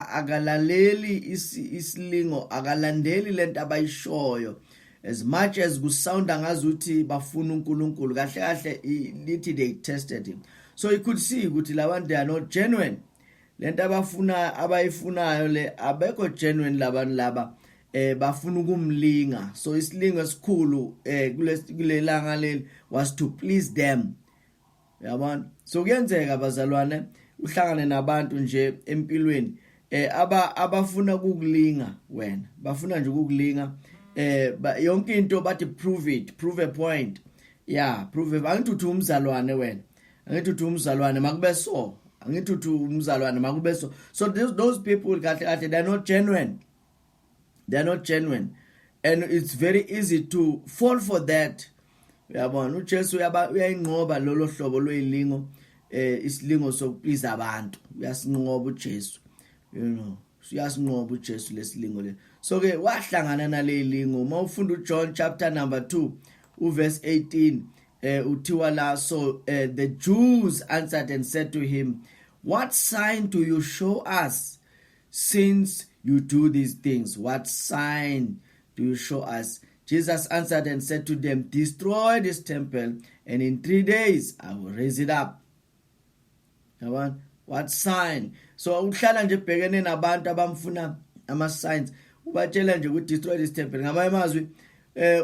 akalaleli isilingo, akalandeli lento abayishoyo, as much as kusounda ngazuthi bafuna uNkulunkulu, kahle kahle lithi they tested him. So you could see ukuthi labantu they are not genuine. Lento abayifunayo le abekho genuine labantu laba, bafuna ukumlinga. So isilingo esikhulu kulelanga leli was to please them. Yabona? So kuyenzeka bazalwane uhlangane nabantu nje empilweni abafuna ukukulinga wena, bafuna nje ukukulinga, yonke into bathi prove a point. Yeah, angithi uthi umzalwane wena, angithi uthi umzalwane makube so, angithi uthi umzalwane makube so. So those people kahle they're not genuine, and it's very easy to fall for that. Uyabona uJesu uyayinqoba lolo hlobo loyilingo, isilingo sokuplease abantu, uyasinqoba uJesu, uyasinqoba uJesu lesilingo le. So ke wahlangana nalelingo mawufunda uJohn chapter number 2 verse 18, uthiwa la, so the Jews answered and said to him, what sign do you show us since you do these things? What sign do you show us? Jesus answered and said to them, destroy this temple, and in 3 days I will raise it up. What sign? So uhlala nje bhekene nabantu abamfuna ama signs, ubatshela nje ukuthi destroy this temple. Ngamanye amazwi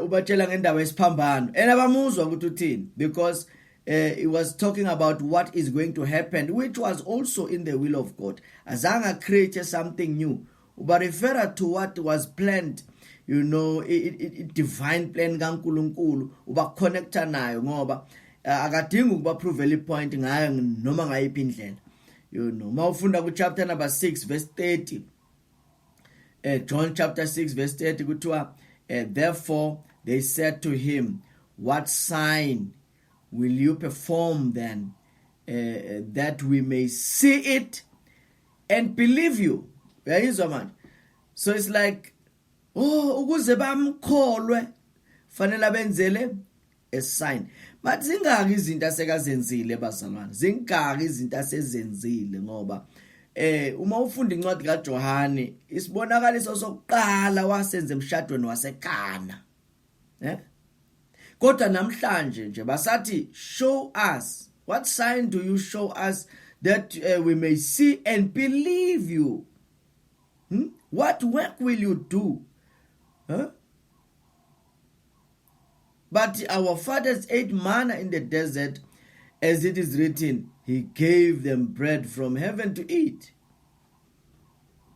ubatshela ngendaba yesiphambano, abamuzwa ukuthi uthini, because he was talking about what is going to happen, which was also in the will of God. Azanga create something new, but refer to what was planned, divine plan kaNkulunkulu, uba connecta nayo, ngoba akadingi ukuba prove le point ngayo noma ngayiphi indlela. Mawufunda ku chapter number 6 verse 30, John chapter 6 verse 30 kuthiwa, therefore they said to him, what sign will you perform then, that we may see it and believe you? Uyayizwa manje? So it's like, ukuze bamkholwe fanele benzele a sign. But zingaki izinto asekazenzile bazalwane, zingaki izinto asezenzile, ngoba uma ufunda incwadi kaJohane isibonakaliso sokuqala wasenza emshadweni waseKana, kodwa namhlanje nje basathi show us, what sign do you show us that we may see and believe you? What work will you do? But our fathers ate manna in the desert, as it is written, he gave them bread from heaven to eat.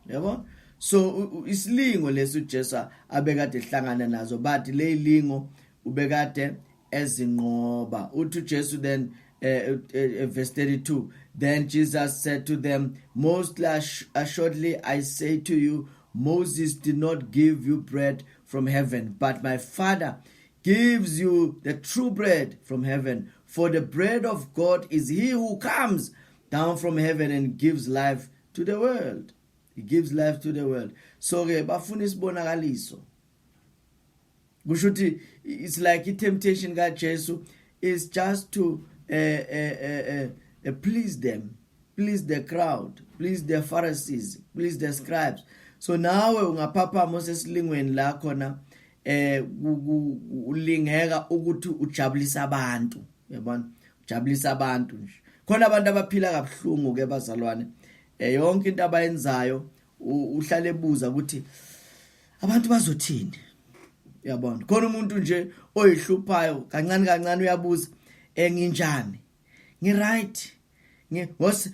Yabo? So isilingo lesu Jesu abekade hlangana nazo, but le lingo ubekade ezinqoba. Uthi Jesu then verse 32, then Jesus said to them, most assuredly I say to you, Moses did not give you bread from heaven, but my Father gives you the true bread from heaven. For the bread of God is he who comes down from heaven and gives life to the world. He gives life to the world. So bafuna isibonakaliso. Kushuthi it's like a temptation kaJesu is just to please them, please the crowd, please the Pharisees, please the scribes. So nawe ungaphapha mosesilingweni la khona ulingeka ukuthi ujabulisa abantu, yabona, ujabulisa abantu nje. Khona abantu abaphila kabuhlungu ke bazalwane, yonke into abayenzayo uhlale ebuza ukuthi abantu bazothini, yabona. Khona umuntu nje oyihluphayo kancane uyabuza, nginjani, ngiright,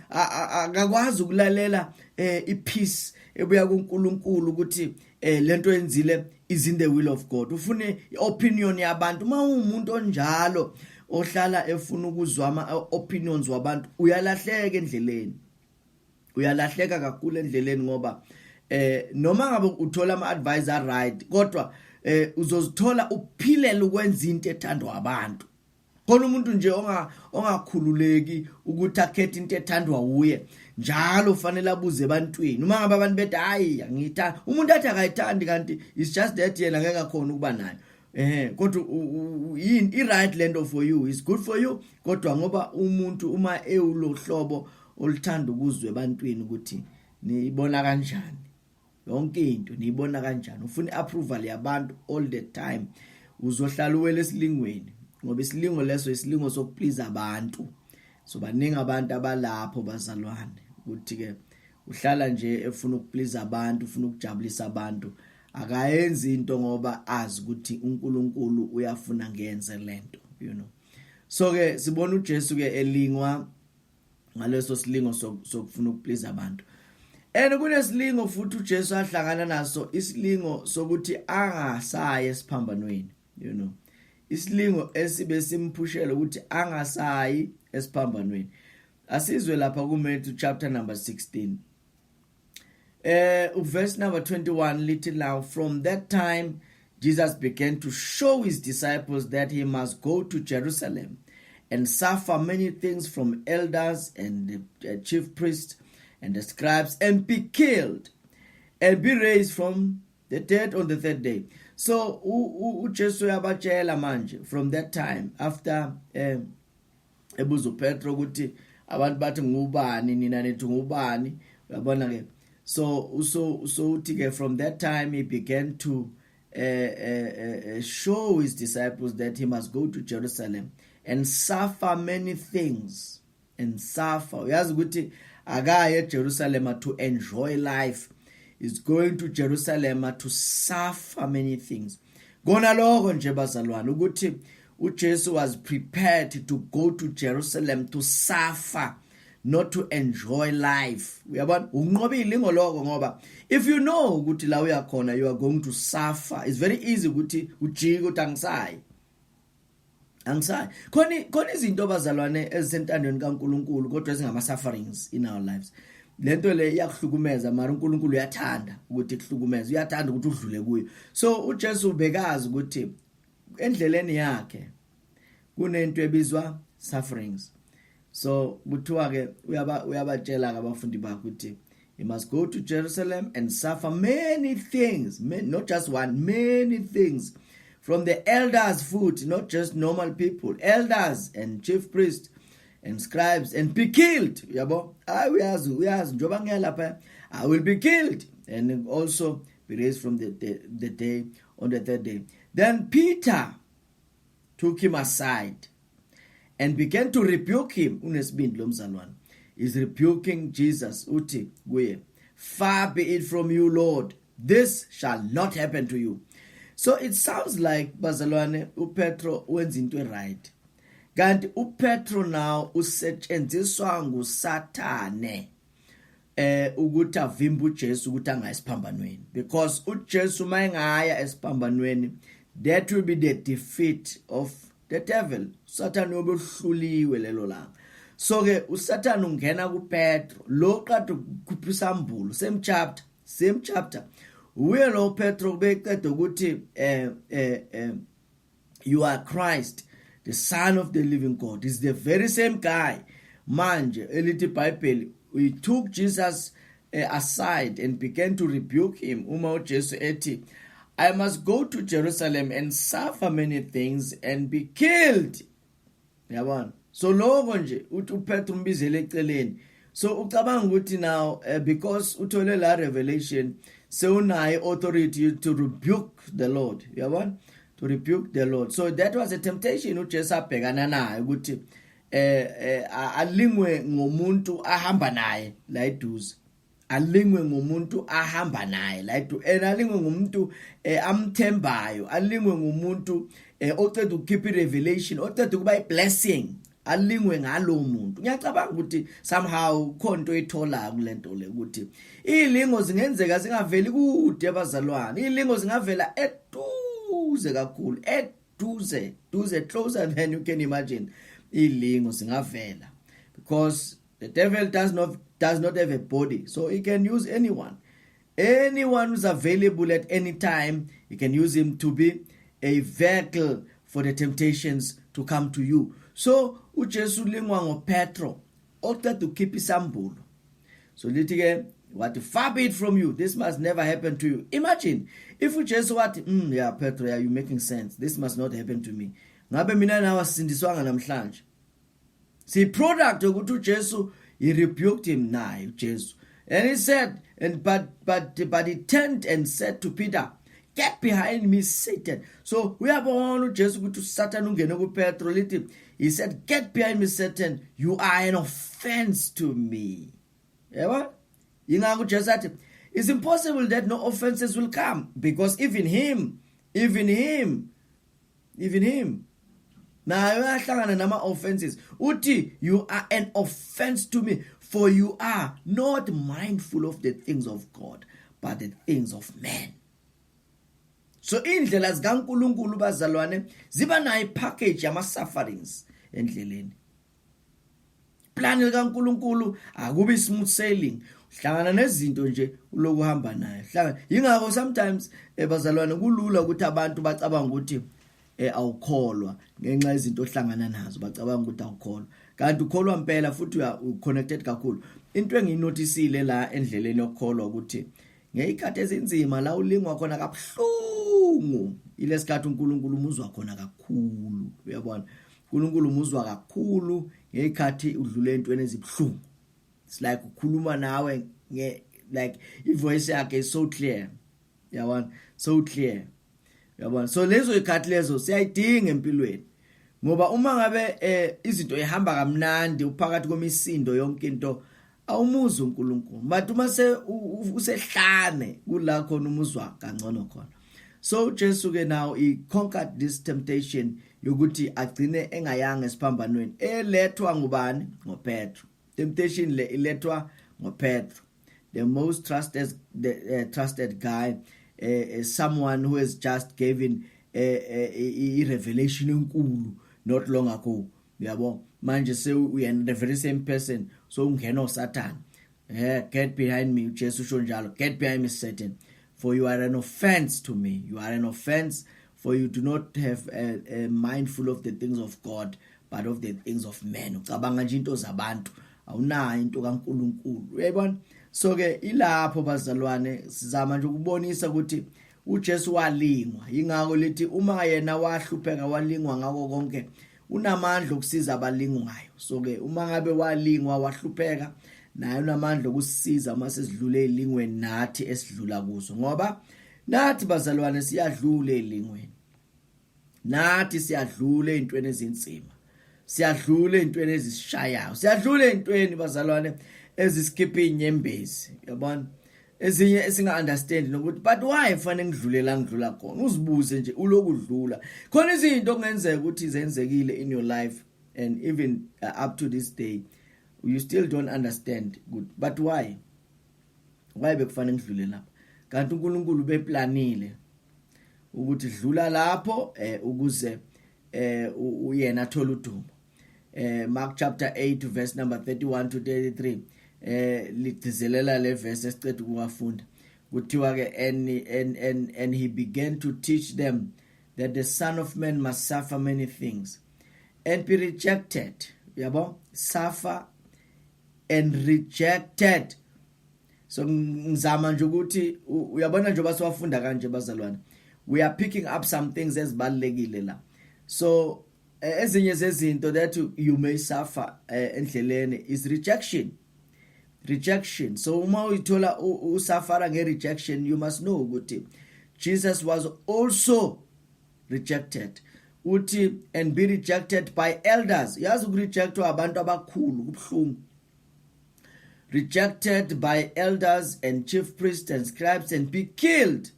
akakwazi ukulalela ipeace ebuya kuNkulunkulu ukuthi lento enzile is in the will of God. Ufune opinion yabantu. Uma umuntu onjalo ohlala efuna ukuzwa ama opinions wabantu, uyalahleka endleleni, uyalahleka kakhulu endleleni, ngoba noma ngabe uthola ama advisor right, kodwa uzozithola uphilela ukwenza into ethandwa abantu. Khona umuntu nje ongakhululeki ukuthi akhethe into ethandwa uye, njalo ufanele abuze ebantwini. Uma ngabe abantu bethi hayi angiyithanda, umuntu athi akayithandi kanti it's just that yena ngeke akhona ukuba nayo. Kodwa yini i-right lento for you, is good for you, kodwa ngoba umuntu uma ewulohlobo oluthanda ukuzwa ebantwini ukuthi niyibona kanjani? Yonke into niyibona kanjani? Ufuna approval yabantu all the time. Uzohlala uwele esilingweni ngoba isilingo leso isilingo sokuplease abantu. So baningi abantu abalapho bazalwane ukuthi ke uhlala nje efuna ukuplease abantu, ufuna ukujabulisa abantu, akayenzi into ngoba azi ukuthi uNkulunkulu uyafuna ngenze lento, you know. So ke sibona uJesu ke elingwa ngaleso silingo sokufuna ukuplease abantu. Kunesilingo futhi uJesu ahlangana naso, isilingo sokuthi angasaye esiphambanweni, you know. Isilingo esibe simphushela ukuthi angasayi esiphambanweni. Asizwe lapha kuMatthew chapter number 16. Verse number 21 lithi now, from that time Jesus began to show his disciples that he must go to Jerusalem and suffer many things from elders and the chief priests and the scribes and be killed and be raised from the dead on the third day. So uJesu yabatshela manje from that time after ebuzo Petro ukuthi abantu bathi ngubani nina nethi ngubani, uyabona ke. So uthi ke from that time he began to show his disciples that he must go to Jerusalem and suffer many things and suffer. Uyazi ukuthi akaye eJerusalem to enjoy life. Is going to Jerusalem to suffer many things. Gona lokho nje bazalwane ukuthi uJesu was prepared to go to Jerusalem to suffer, not to enjoy life. Uyabona unqobile ngoloko ngoba if you know ukuthi la uyakhona you are going to suffer, it's very easy ukuthi ujike ukuthi angisayi. Khona izinto bazalwane ezisentandweni kaNkuluNkulu kodwa ezingama sufferings in our lives. Lento le iyakuhlukumeza mara uNkulunkulu uyathanda ukuthi kuhlukumeze, uyathanda ukuthi udlule kuyo. So uJesu ubekazi ukuthi endleleni yakhe kunento ebizwa sufferings. So kuthiwa ke uyabatshela ke abafundi bakhe ukuthi he must go to Jerusalem and suffer many things, not just one, many things from the elders foot, not just normal people, elders and chief priests and scribes, and be killed. Yabo, uyazi njoba ngiyalapha, I will be killed and also be raised from the day on the third day. Then Peter took him aside and began to rebuke him. Unesibindi lo mzalwane is rebuking Jesus. Uthi kuye, far be it from you, Lord, this shall not happen to you. So it sounds like bazalwane uPetro wenza into right. Kanti uPetro now usetshenziswa nguSathane ukuthi avimbe uJesu ukuthi angayisiphambanweni, because uJesu mayengaya esiphambanweni that will be the defeat of the devil. Sathane ubehluliwe lelo langa. So ke uSathane ungena kuPetro lo qada ukukhupha isambulo, same chapter uye lo Petro beqeda ukuthi you are Christ, the Son of the living God. Is the very same guy manje elithi Bible. We took Jesus aside and began to rebuke him. Uma uJesu ethi, I must go to Jerusalem and suffer many things and be killed. Yabona. So lokho nje uthi uPetro umbizele eceleni. So ucabanga ukuthi now because uthole la revelation sewunayo authority to rebuke the Lord. Yabona? To rebuke the Lord. So that was a temptation uJesu abhekana nayo ukuthi alingwe ngomuntu ahamba naye la eduze, alingwe ngomuntu ahamba naye la eduze, alingwe ngomuntu amthembayo, alingwe ngomuntu oceda ukukhipha revelation, oceda ukuba iblessing, alingwe ngalo muntu. Ngiyacabanga ukuthi somehow khonto ethola kulento le ukuthi ilingo zingenzeka zingaveli kude abazalwane, ilingo zingavela eduze kakhulu, eduze, closer than you can imagine. Ilingo zingavela because the devil does not have a body, so he can use anyone who's available at any time. He can use him to be a vehicle for the temptations to come to you. So uJesu lingwa ngoPetro oceda ukukhipha isambulo. So lithi ke what far be it from you, this must never happen to you. Imagine if uJesu wathi yeah Petro, yeah, you making sense, this must not happen to me. Ngabe mina nawe sindiswanga namhlanje. See product ukuthi uJesu he rebuked him naye uJesu. And he said, but he turned and said to Peter, "Get behind me, Satan." So uyabona uJesu ukuthi uSatan ungene kuPetro lithi, he said, "Get behind me, Satan, you are an offense to me." Yebo? Ingakho uJesu athi, it's impossible that no offenses will come, because even him naye uyahlangana nama offenses. Uthi, you are an offense to me, for you are not mindful of the things of God, but the things of men. So indlela zikaNkulunkulu bazalwane ziba nayo package yama sufferings endleleni. Plan likaNkulunkulu akubi smooth sailing. Hlangana nezinto nje ulokuhamba nayo. Hlangana ingakho sometimes bazalwane kulula ukuthi abantu bacabanga ukuthi awukholwa ngenxa yezinto ohlangana nazo, bacabanga ukuthi awukholwa. Kanti ukholwa impela futhi uconnected kakhulu. Into enginotisile la endleleni yokholwa ukuthi ngeyikhathi ezinzima la ulingwa khona kabuhlungu, ilesikhathi uNkulunkulu umuzwa khona kakhulu. Uyabona? uNkulunkulu umuzwa kakhulu ngeyikhathi udlule entweni ezibhlungu. It's like ukhuluma nawe like ivoice yakhe is so clear. Yabona? So clear. Yabona? So lezo ikhathi lezo siyayidinga empilweni. Ngoba uma ngabe izinto ehamba kamnandi uphakathi komisindo yonke into awumuzi uNkulunkulu, but uma usehlane kula khona umuzwa kangcono khona. So Jesu ke now he conquered this temptation yokuthi agcine engayanga esiphambanweni elethwa ngubani? ngoPetro. Temptation le ilethwa ngoPetro, the most trusted guy, someone who has just given a revelation enkulu not long ago. Yabo, manje we are the very same person, so ungena Satan. Get behind me, Jesu shonjalo. Get behind me, Satan, for you are an offense to me. You are an offense, for you do not have mindful of the things of God, but of the things of men. Ucabanga nje into zabantu, awunayo into kaNkulunkulu. Uyabona? So ke ilapho bazalwane sizama nje ukubonisa ukuthi uJesu walingwa. Ingakho lithi uma yena wahlupheka walingwa ngako konke, unamandla okusiza abalingwayo. So ke uma ngabe walingwa wahlupheka, naye unamandla okusisiza uma sesidlule elingweni nathi esidlula kuzo. Ngoba nathi bazalwane siyadlula elingweni. Nathi siyadlula ezintweni ezinzima. Siyadlula ezintweni ezishayayo. Siyadlula ezintweni bazalwane eziskipha inyembezi. Yabona? Ezinye esinga understand nokuthi but why fanele ngidlula khona? Uzibuze nje ulokudlula. Khona izinto okungenzeka ukuthi zenzekile in your life, and even up to this day you still don't understand good, but why bekufanele ngidlule lapha? Kanti uNkulunkulu beplanile ukuthi dlula lapho ukuze uyena athola udumo. Mark chapter 8 verse number 31 to 33 ligcizelela le verse esicede ukuwafunda. Kuthiwa ke and he began to teach them that the Son of Man must suffer many things and be rejected. Yabo? Suffer and rejected. So ngizama nje ukuthi uyabona nje basiwafunda kanje bazalwane, we are picking up some things ezibalekile la. So ezinye zezinto that you may suffer endleleni is rejection. So uma uyithola usuffer nge-rejection, you must know ukuthi Jesus was also rejected. Uthi and be rejected by elders. Yazi ukurejectwa abantu abakhulu kubuhlungu. Rejected by elders and chief priests and scribes and be killed.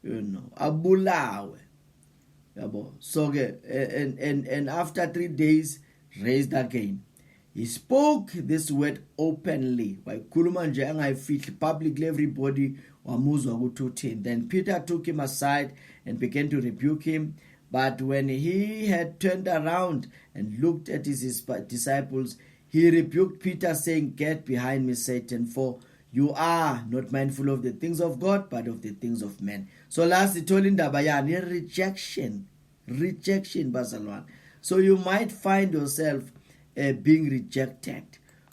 Abulawe. Yabo. So and after 3 days raised again. He spoke this word openly. Wayikhuluma nje angayifihli publicly, everybody wamuzwa ukuthi uthini. Then Peter took him aside and began to rebuke him. But when he had turned around and looked at his disciples, he rebuked Peter, saying, "Get behind me, Satan, for you are not mindful of the things of God, but of the things of men." So last he told indaba yani rejection bazalwane. So you might find yourself being rejected.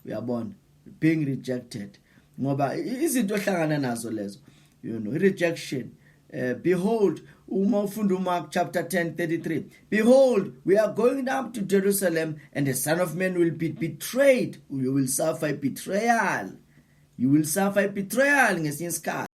Uyabona? Being rejected. Ngoba izinto ohlangana nazo lezo. Rejection. Behold, uma ufunda Mark chapter 10:33. Behold, we are going up to Jerusalem, and the Son of Man will be betrayed. You will suffer betrayal. you will suffer a betrayal ngesinye isikhathi.